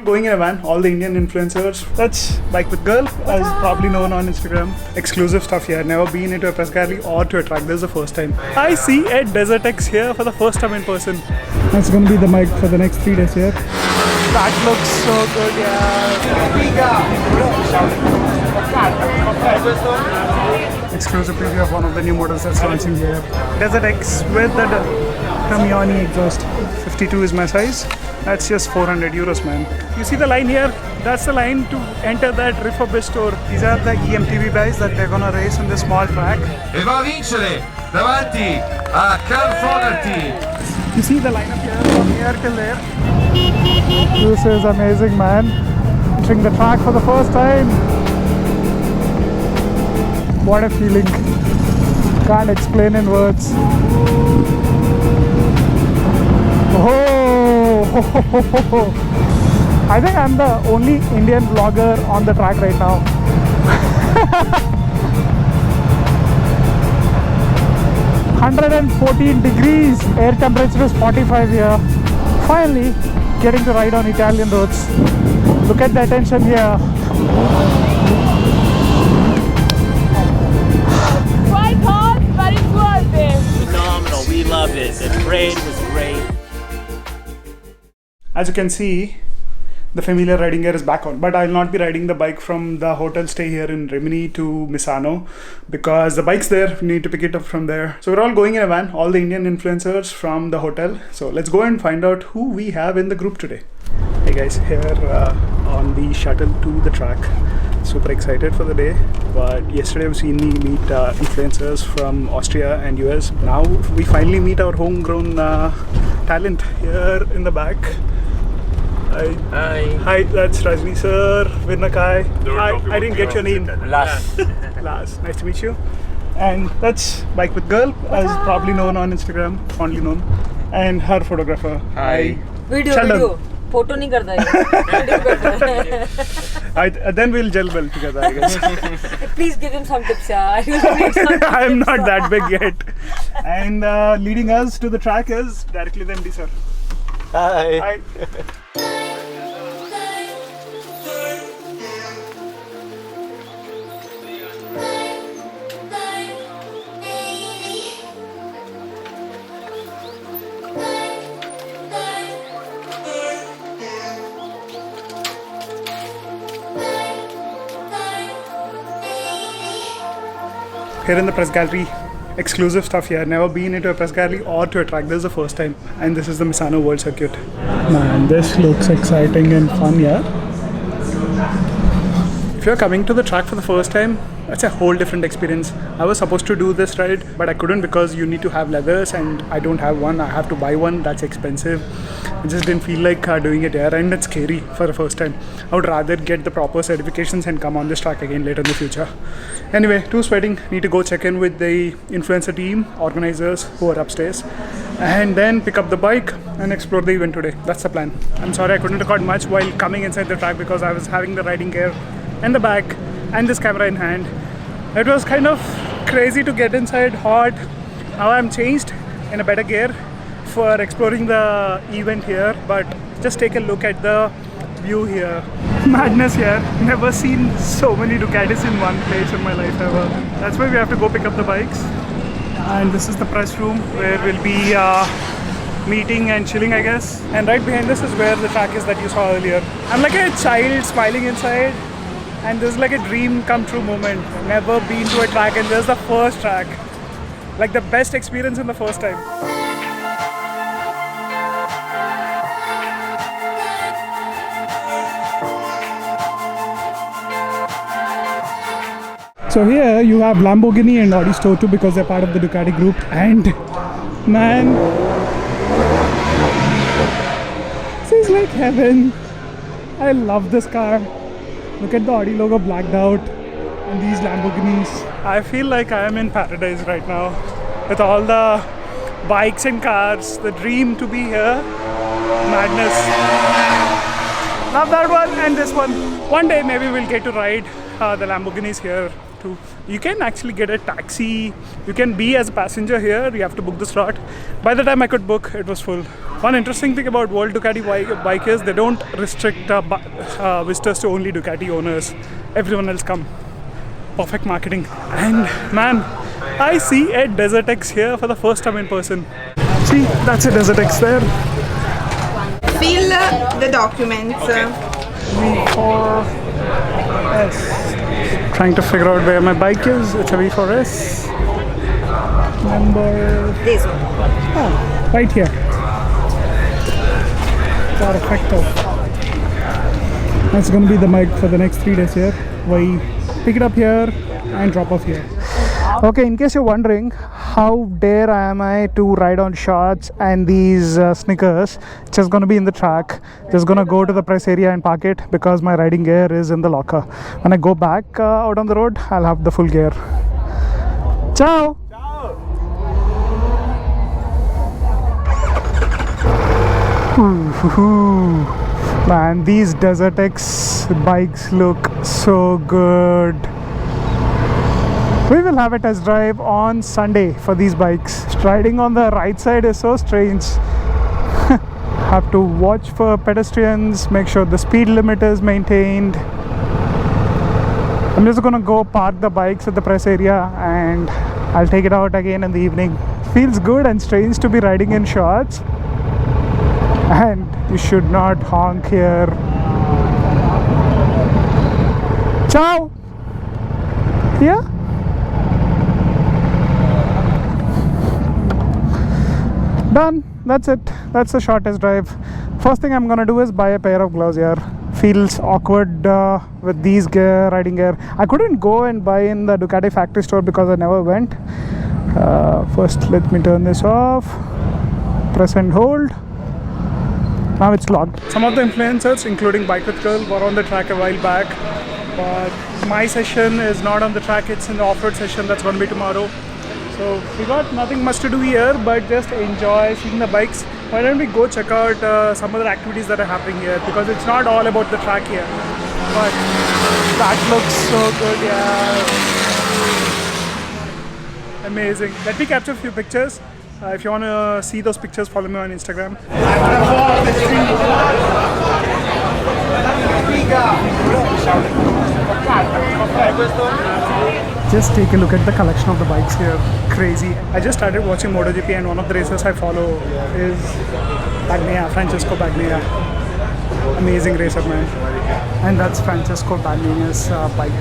Going in a van, all the Indian influencers. That's Bike with Girl, as probably known on Instagram. Exclusive stuff here. Never been into a press gallery or to a track. This is the first time. I see a Desert X here for the first time in person. That's going to be the mic for the next 3 days here. That looks so good, yeah. Exclusive preview of one of the new models that's launching here. Desert X with the Ducati Exhaust. 52 is my size. That's just 400 euros, man. You see the line here? That's the line to enter that refurbished store. These are the EMTV guys that they're gonna race in this small track. E va a vincere davanti a Carl Fogarty. You see the lineup here from here till there. This is amazing, man. Entering the track for the first time. What a feeling. Can't explain in words. Oh! I think I'm the only Indian vlogger on the track right now. 114 degrees, air temperature is 45 here. Finally getting to ride on Italian roads. Look at the attention here. Quite hot, but it's worth it. Phenomenal, we loved it. The parade was great. As you can see, the familiar riding gear is back on, but I'll not be riding the bike from the hotel stay here in Rimini to Misano because the bike's there. We need to pick it up from there. So we're all going in a van, all the Indian influencers from the hotel. So let's go and find out who we have in the group today. Hey guys, here on the shuttle to the track. Super excited for the day, but yesterday I've seen me meet influencers from Austria and US. Now we finally meet our homegrown talent here in the back. Hi, that's Rajni sir, Vinnakai. I didn't get your name. Last. Last, nice to meet you. And that's Bike with Girl, as probably known on Instagram, fondly known. And her photographer. Hi. Video. Photo नहीं करता है. Video करता है. Then we'll gel well together, I guess. Please give him some tips, yeah. I'm not that big yet. And leading us to the track is directly the MD sir. Hi. Hi. Here in the press gallery, exclusive stuff here. Never been into a press gallery or to a track. This is the first time, and this is the Misano World Circuit. Man, this looks exciting and fun, yeah. If you're coming to the track for the first time, that's a whole different experience. I was supposed to do this ride, but I couldn't because you need to have leathers and I don't have one. I have to buy one. That's expensive. I just didn't feel like doing it here, and it's scary for the first time. I would rather get the proper certifications and come on this track again later in the future. Anyway, too sweating. Need to go check in with the influencer team, organizers who are upstairs, and then pick up the bike and explore the event today. That's the plan. I'm sorry I couldn't record much while coming inside the track because I was having the riding gear in the back and this camera in hand. It was kind of crazy to get inside, hot. Now I'm changed in a better gear for exploring the event here, but just take a look at the view here. Madness here. Never seen so many Ducatis in one place in my life ever. That's why we have to go pick up the bikes. And this is the press room where we'll be meeting and chilling, I guess. And right behind this is where the track is that you saw earlier. I'm like a child smiling inside, and this is like a dream come true moment. Never been to a track, and this is the first track. Like the best experience in the first time. So here you have Lamborghini and Audi store too because they're part of the Ducati group, and man, this is like heaven. I love this car. Look at the Audi logo blacked out and these Lamborghinis. I feel like I am in paradise right now with all the bikes and cars. The dream to be here. Madness. Love that one and this one. One day maybe we'll get to ride the Lamborghinis here to. You can actually get a taxi. You can be as a passenger here. You have to book the slot. By the time I could book, it was full. One interesting thing about World Ducati bike is they don't restrict visitors to only Ducati owners. Everyone else come. Perfect marketing. And man, I see a Desert X here for the first time in person. See, that's a Desert X there. Fill the documents. V4S. Trying to figure out where my bike is. It's a V4S. Number. This one. Oh, right here. Perfecto. That's going to be the bike for the next 3 days here. We pick it up here and drop off here. Okay, in case you're wondering, how dare am I to ride on shorts and these sneakers? It's just going to be in the track. Just going to go to the press area and park it because my riding gear is in the locker. When I go back out on the road, I'll have the full gear. Ciao! Man, these Desert X bikes look so good. We will have a test drive on Sunday for these bikes. Riding on the right side is so strange. Have to watch for pedestrians, make sure the speed limit is maintained. I'm just gonna go park the bikes at the press area and I'll take it out again in the evening. Feels good and strange to be riding in shorts. And you should not honk here. Ciao! Yeah? Done. That's it. That's the shortest drive. First thing I'm gonna do is buy a pair of gloves here. Feels awkward with these riding gear. I couldn't go and buy in the Ducati factory store because I never went. First, let me turn this off. Press and hold. Now it's locked. Some of the influencers, including Bike with Girl, were on the track a while back. But my session is not on the track. It's in the off-road session that's going to be tomorrow. So we got nothing much to do here, but just enjoy seeing the bikes. Why don't we go check out some other activities that are happening here, because it's not all about the track here. But that looks so good, yeah. Amazing. Let me capture a few pictures. If you want to see those pictures, follow me on Instagram. Just take a look at the collection of the bikes here. Crazy. I just started watching MotoGP and one of the racers I follow is Francesco Bagnaia. Amazing racer, man. And that's Francesco Bagnaia's bike.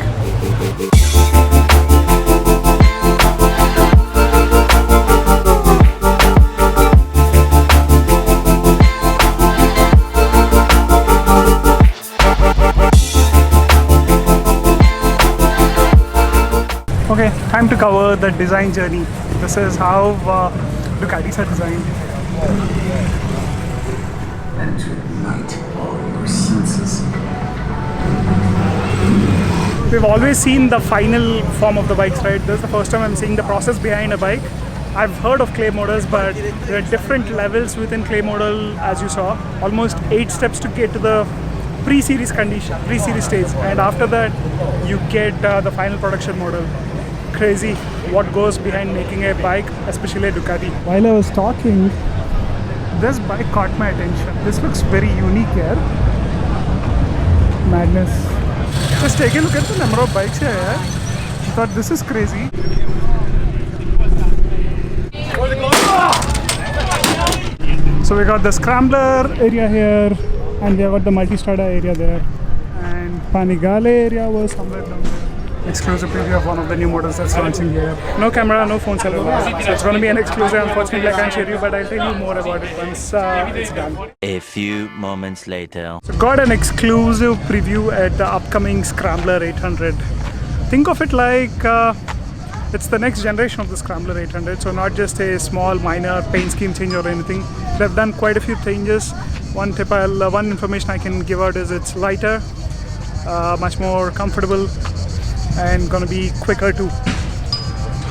Okay, time to cover the design journey. This is how Ducatis are designed. And to ignite all your senses. We've always seen the final form of the bikes, right? This is the first time I'm seeing the process behind a bike. I've heard of clay models, but there are different levels within clay model, as you saw. Almost 8 steps to get to the pre-series condition, pre-series stage, and after that you get the final production model. Crazy what goes behind making a bike, especially a Ducati. While I was talking, this bike caught my attention. This looks very unique here. Madness. Just take a look at the number of bikes here. I thought this is crazy. So we got the Scrambler area here, and we have got the Multistrada area there, and Panigale area was somewhere down there. Exclusive preview of one of the new models that's launching here. No camera, no phones allowed. So it's going to be an exclusive. Unfortunately, I can't share you, but I'll tell you more about it once it's done. A few moments later. So got an exclusive preview at the upcoming Scrambler 800. Think of it like it's the next generation of the Scrambler 800. So not just a small minor paint scheme change or anything. They've done quite a few changes. One information I can give out is it's lighter, much more comfortable, and gonna be quicker too.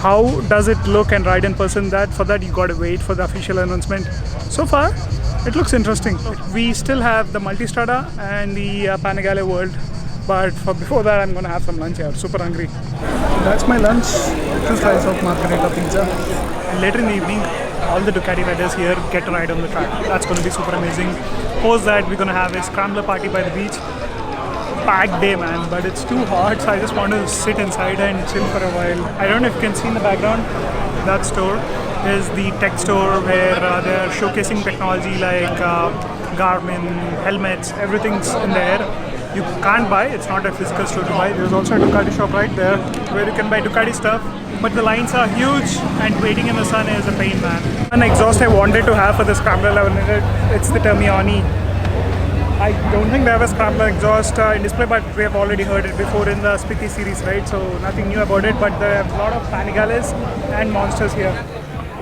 How does it look and ride in person? For that you gotta wait for the official announcement. So far, it looks interesting. We still have the Multistrada and the Panigale World. But before that, I'm gonna have some lunch here. Super hungry. That's my lunch. 2 slices of margherita pizza. And later in the evening, all the Ducati riders here get to ride on the track. That's gonna be super amazing. Post that, we're gonna have a Scrambler party by the beach. Packed day, man, but it's too hot, so I just want to sit inside and chill for a while. I don't know if you can see in the background, that store is the tech store where they're showcasing technology like Garmin, helmets, everything's in there. You can't buy, it's not a physical store to buy. There's also a Ducati shop right there where you can buy Ducati stuff, but the lines are huge and waiting in the sun is a pain, man. An exhaust I wanted to have for the Scrambler 1100, it's the Termioni. I don't think they have a Scrambler exhaust in display, but we have already heard it before in the Spiti series, right? So nothing new about it, but there are a lot of Panigales and monsters here.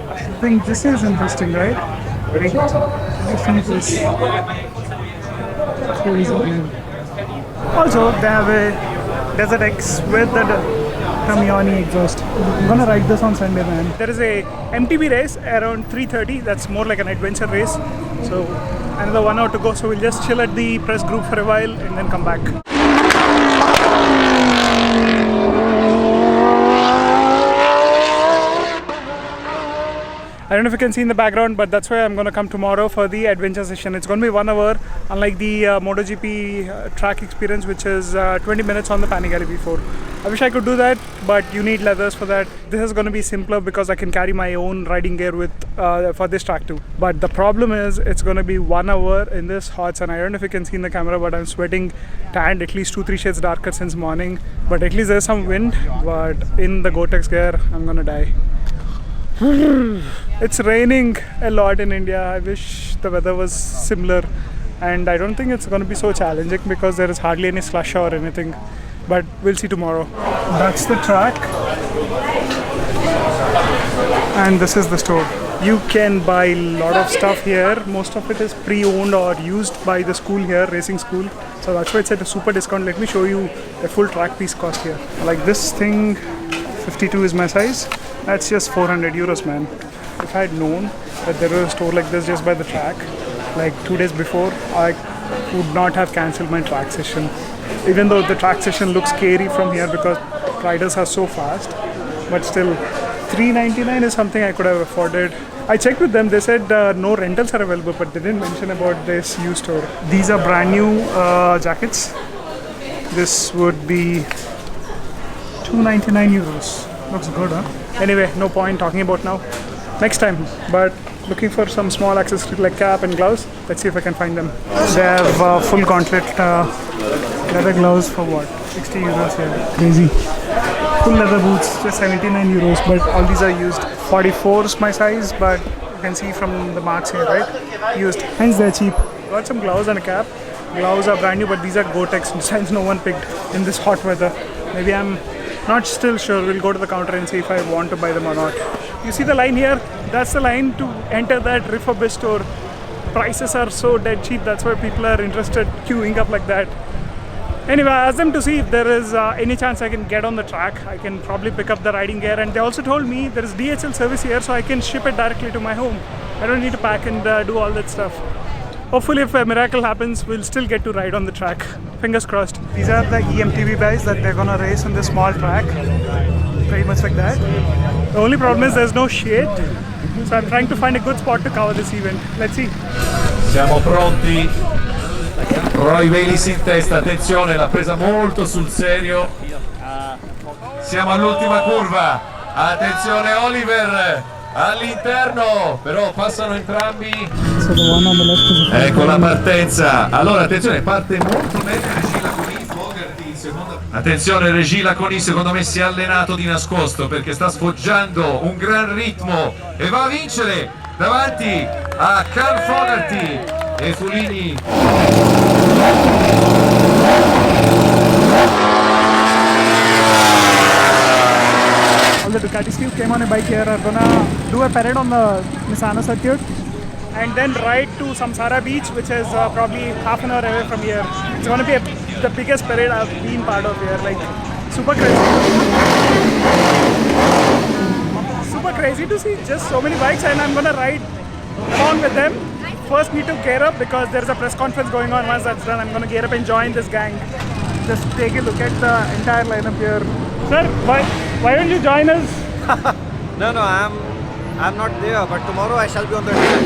I think this is interesting, right? Great. I think this also, they have a Desert X with the Termioni exhaust. I'm gonna ride this on Sunday, man. There is a MTB race around 3:30. That's more like an adventure race. So another 1 hour to go. So we'll just chill at the press group for a while and then come back. I don't know if you can see in the background, but that's why I'm going to come tomorrow for the adventure session. It's going to be 1 hour, unlike the MotoGP track experience, which is 20 minutes on the Panigale before. I wish I could do that, but you need leathers for that. This is going to be simpler because I can carry my own riding gear with for this track too. But the problem is, it's going to be 1 hour in this hot sun. I don't know if you can see in the camera, but I'm sweating, tanned at least 2-3 shades darker since morning. But at least there's some wind, but in the Gore-Tex gear, I'm going to die. It's raining a lot in India. I wish the weather was similar, and I don't think it's going to be so challenging because there is hardly any slush or anything, but we'll see tomorrow. That's the track, and this is the store. You can buy a lot of stuff here. Most of it is pre-owned or used by the school here, racing school, so that's why it's at a super discount. Let me show you a full track piece cost here. Like this thing, 52 is my size. That's just 400 euros, man. If I had known that there was a store like this just by the track, like 2 days before, I would not have cancelled my track session. Even though the track session looks scary from here because riders are so fast, but still, $399 is something I could have afforded. I checked with them, they said no rentals are available, but they didn't mention about this used store. These are brand new jackets. This would be 299 euros. Looks good, huh? Anyway, no point talking about now. Next time. But looking for some small accessories like cap and gloves. Let's see if I can find them. They have full gauntlet leather gloves for what? 60 euros here. Crazy. Full leather boots, just 79 euros. But all these are used. 44 is my size, but you can see from the marks here, right? Used. Hence they're cheap. Got some gloves and a cap. Gloves are brand new, but these are Gore-Tex. Since no one picked in this hot weather. Maybe I'm not still sure. We'll go to the counter and see if I want to buy them or not. You see the line here? That's the line to enter that refurbished store. Prices are so dead cheap. That's why people are interested queuing up like that. Anyway, I asked them to see if there is any chance I can get on the track. I can probably pick up the riding gear, and they also told me there is DHL service here, so I can ship it directly to my home. I don't need to pack and do all that stuff. Hopefully, if a miracle happens, we'll still get to ride on the track. Fingers crossed. These are the EMTB guys that they're gonna race on this small track. Pretty much like that. The only problem is there's no shade, so I'm trying to find a good spot to cover this event. Let's see. Siamo pronti. Roy Bayliss in testa, attenzione, l'ha presa molto sul serio. Siamo all'ultima curva. Attenzione Oliver all'interno, però passano entrambi. Ecco la partenza. Allora attenzione, parte molto bene Regina Coni, Fogarty in seconda. Attenzione, Regina Coni secondo me si è allenato di nascosto perché sta sfoggiando un gran ritmo e va a vincere davanti a Carl Fogarty e Fulini. All the Ducati team came on a bike here are gonna do a parade on the Misano circuit and then ride to Samsara beach, which is probably half an hour away from here. It's gonna be the biggest parade I've been part of here, like super crazy. Super crazy to see just so many bikes, and I'm gonna ride along with them. First need to gear up because there's a press conference going on. Once that's done, I'm gonna gear up and join this gang. Just take a look at the entire lineup here. Sir, why don't you join us? No, I'm not there, but tomorrow I shall be on the track.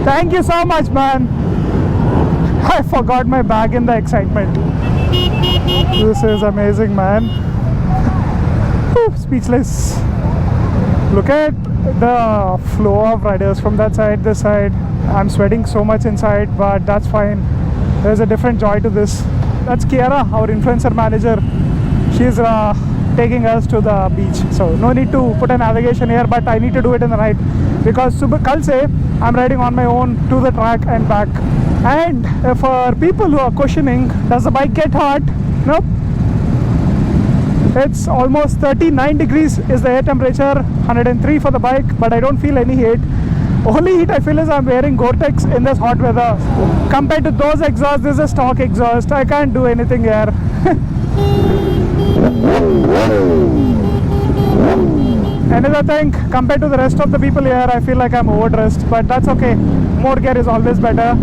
Thank you so much, man. I forgot my bag in the excitement. This is amazing, man. Whew, speechless. Look at the flow of riders from that side, this side. I'm sweating so much inside, but that's fine. There's a different joy to this. That's Kiara, our influencer manager. She's taking us to the beach. So no need to put a navigation here, but I need to do it in the night because kal se I'm riding on my own to the track and back. And for people who are questioning, does the bike get hot? Nope. It's almost 39 degrees is the air temperature, 103 for the bike, but I don't feel any heat. Only heat I feel is I'm wearing Gore-Tex in this hot weather. Compared to those exhausts, this is a stock exhaust. I can't do anything here. Another thing, compared to the rest of the people here, I feel like I'm overdressed, but that's okay. More gear is always better.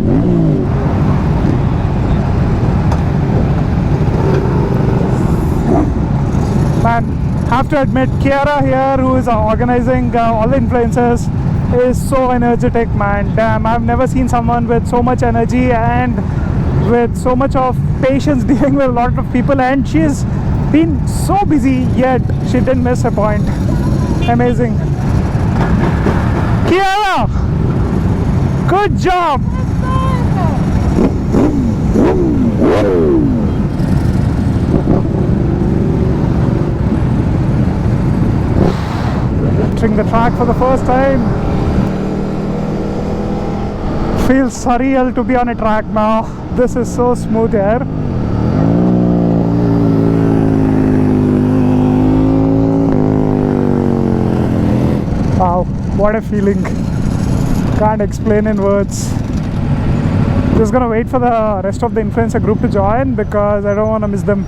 Man, have to admit, Kiara here, who is organizing all the influencers, is so energetic, man. Damn, I've never seen someone with so much energy and with so much of patience dealing with a lot of people, and she's been so busy, yet she didn't miss a point. Amazing. Kiara! Good job! Entering the track for the first time. Feels surreal to be on a track now. This is so smooth here. Wow, what a feeling. Can't explain in words. Just gonna wait for the rest of the influencer group to join because I don't want to miss them.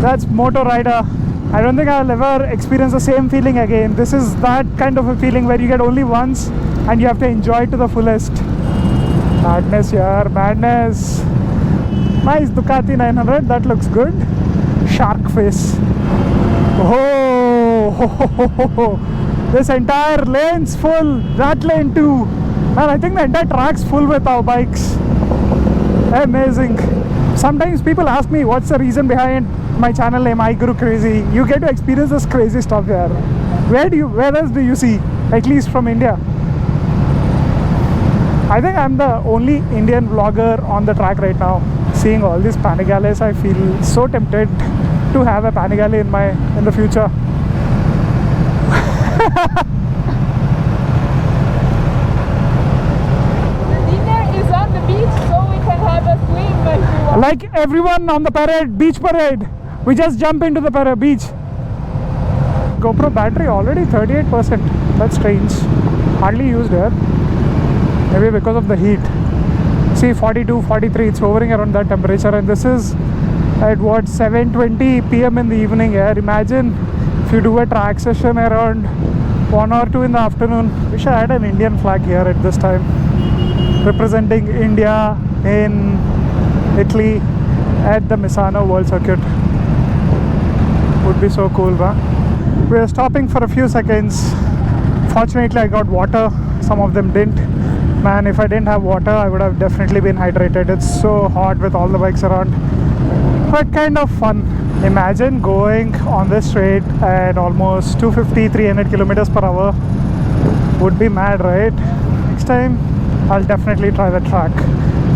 That's Moto Rider. I don't think I'll ever experience the same feeling again. This is that kind of a feeling where you get only once and you have to enjoy it to the fullest. Madness here, madness. Nice Ducati 900, that looks good. Shark face. Oh, this entire lane's full. That lane too. Man, I think the entire track's full with our bikes. Amazing. Sometimes people ask me what's the reason behind my channel name, I Grew Crazy. You get to experience this crazy stuff here. Where else do you see? At least from India. I think I'm the only Indian vlogger on the track right now. Seeing all these Panigales, I feel so tempted to have a Panigale in the future. Dinner is on the beach, so we can have a swim if we want. Like everyone on the beach parade, we just jump into the beach. GoPro battery already 38%. That's strange. Hardly used here. Maybe because of the heat. See, 42, 43, it's hovering around that temperature, and this is at what, 7:20 PM in the evening here. Imagine if you do a track session around 1 or 2 in the afternoon. Wish I had an Indian flag here at this time, representing India in Italy at the Misano World Circuit. Would be so cool, huh? We are stopping for a few seconds. Fortunately, I got water. Some of them didn't. Man, if I didn't have water, I would have definitely been hydrated. It's so hot with all the bikes around. But kind of fun. Imagine going on this straight at almost 250, 300 kilometers per hour. Would be mad, right? Next time, I'll definitely try the track.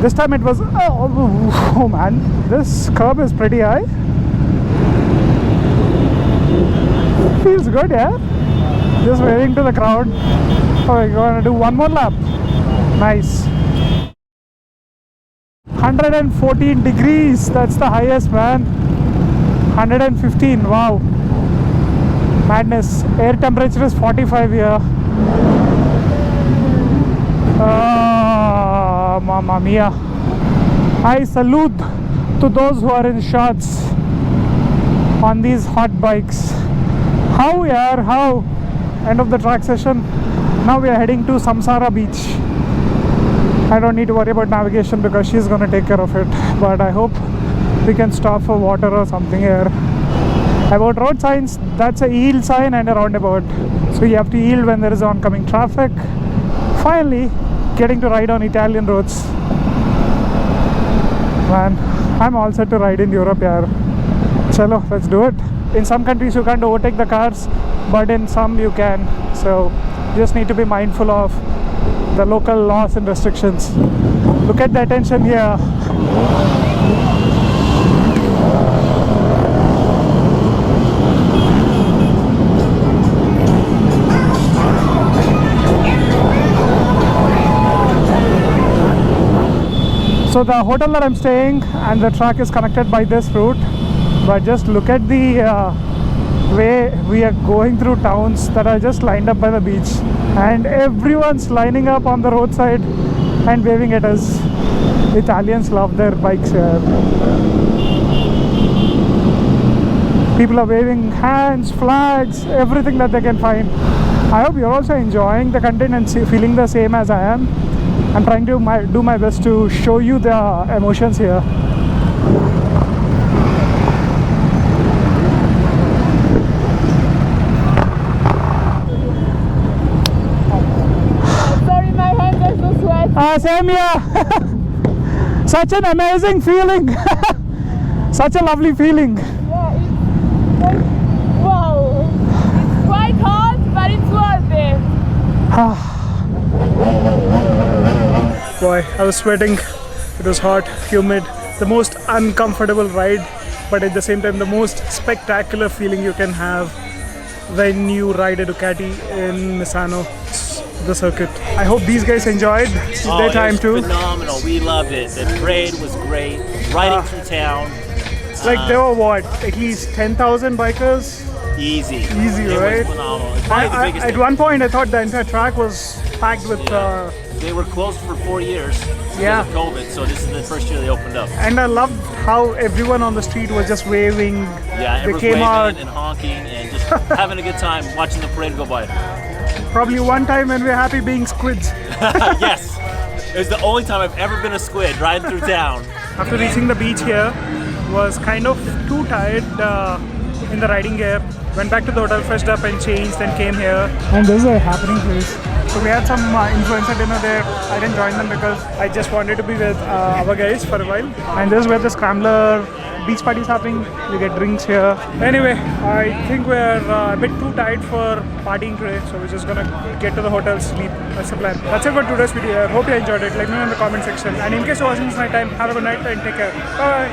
This time it was... Oh man, this curb is pretty high. Feels good, yeah? Just waving to the crowd. Oh, we're gonna do one more lap. Nice. 114 degrees, that's the highest, man. 115, wow. Madness. Air temperature is 45 here. Mamma mia. I salute to those who are in shorts on these hot bikes. How, yaar, how? End of the track session. Now we are heading to Samsara beach. I don't need to worry about navigation because she's gonna take care of it. But I hope we can stop for water or something here. About road signs, that's a yield sign and a roundabout. So you have to yield when there is oncoming traffic. Finally, getting to ride on Italian roads. Man, I'm all set to ride in Europe, yaar. Chalo, let's do it. In some countries you can't overtake the cars, but in some you can. So you just need to be mindful of the local laws and restrictions. Look at the attention here. So the hotel that I'm staying and the track is connected by this route, but just look at the way we are going through towns that are just lined up by the beach, and everyone's lining up on the roadside and waving at us. The Italians love their bikes here. People are waving hands, flags, everything that they can find. I hope you're also enjoying the content and feeling the same as I am. I'm trying to do my best to show you the emotions here. Sorry, my hands are so sweaty. Same here. Such an amazing feeling. Such a lovely feeling. Yeah, it's like, wow. It's quite hot, but it's worth it. Boy, I was sweating. It was hot, humid, the most uncomfortable ride, but at the same time the most spectacular feeling you can have when you ride a Ducati in Misano, the circuit. I hope these guys enjoyed their time too. Phenomenal. We loved it. The parade was great. Riding through town. Like there were what, at least 10,000 bikers? Easy. Easy, it right? Was phenomenal. It's probably the biggest At thing. one point I thought the entire track was packed with They were closed for 4 years because Yeah. of COVID, so this is the first year they opened up. and I loved how everyone on the street was just waving. Yeah, They everyone's came waving out. and honking and just having a good time watching the parade go by. Probably one time when we're happy being squids. Yes, it was the only time I've ever been a squid riding through town. After reaching the beach here, was kind of too tired in the riding gear. Went back to the hotel, freshed up and changed, and came here. And this is a happening place. So we had some influencer dinner there. I didn't join them because I just wanted to be with our guys for a while. And this is where the Scrambler beach party is happening. We get drinks here. Anyway, I think we're a bit too tired for partying today, so we're just gonna get to the hotel, sleep. That's the plan. That's it for today's video. I hope you enjoyed it. Let me know in the comment section. And in case you're watching this night time, have a good night and take care. Bye.